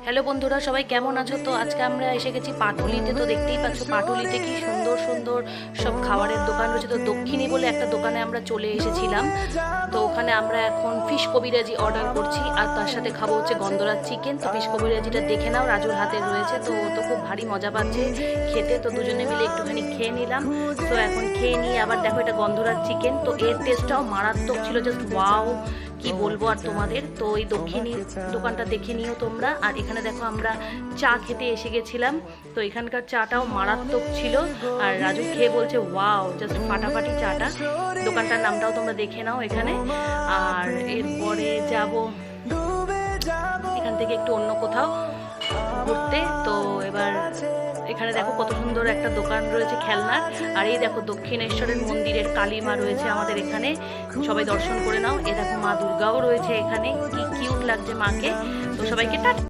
Hello বন্ধুরা, সবাই কেমন আছো? তো আজকে আমরা এসে গেছি পাটুলিতে। তো দেখতেই পাচ্ছ পাটুলিতে কি সুন্দর সুন্দর সব খাবারের দোকান রয়েছে। তো দক্ষিণী বলে একটা দোকানে আমরা চলে এসেছিলাম। তো ওখানে আমরা এখন ফিশ কবিরাজি অর্ডার করছি, আর তার সাথে খাবো হচ্ছে গন্ধরাজ চিকেন। তো ফিশ কবিরাজিটা দেখে নাও, রাজুর হাতে রয়েছে। তো ও তো খুব ভারী মজা পাচ্ছে খেতে। তো দুজনে মিলে একটুখানি খেয়ে নিলাম। তো এখন খেয়ে নিয়ে আবার দেখো, এটা গন্ধরাজ চিকেন। তো এর টেস্টটাও মারাত্মক ছিল, জাস্ট ওয়াও, কি বলবো আর তোমাদের। তো এই দক্ষিণী দোকানটা দেখে নিও তোমরা। আর এখানে দেখো আমরা চা খেতে এসে গেছিলাম। তো এখানকার চাটাও মারাত্মক ছিল। আর রাজু খেয়ে বলছে ওয়াও, জাস্ট ফাটাফাটি চাটা। দোকানটার নামটাও তোমরা দেখে নাও এখানে। আর এরপরে যাব এখান থেকে একটু অন্য কোথাও ঘুরতে। তো এবার এখানে দেখো কত সুন্দর একটা দোকান রয়েছে খেলনার। আর এই দেখো দক্ষিণেশ্বরের মন্দিরের কালী মা রয়েছে আমাদের এখানে, সবাই দর্শন করে নাও। এ দেখো মা দুর্গাও রয়েছে এখানে, কি কিউট লাগছে মাকে। তো সবাইকে টাটা।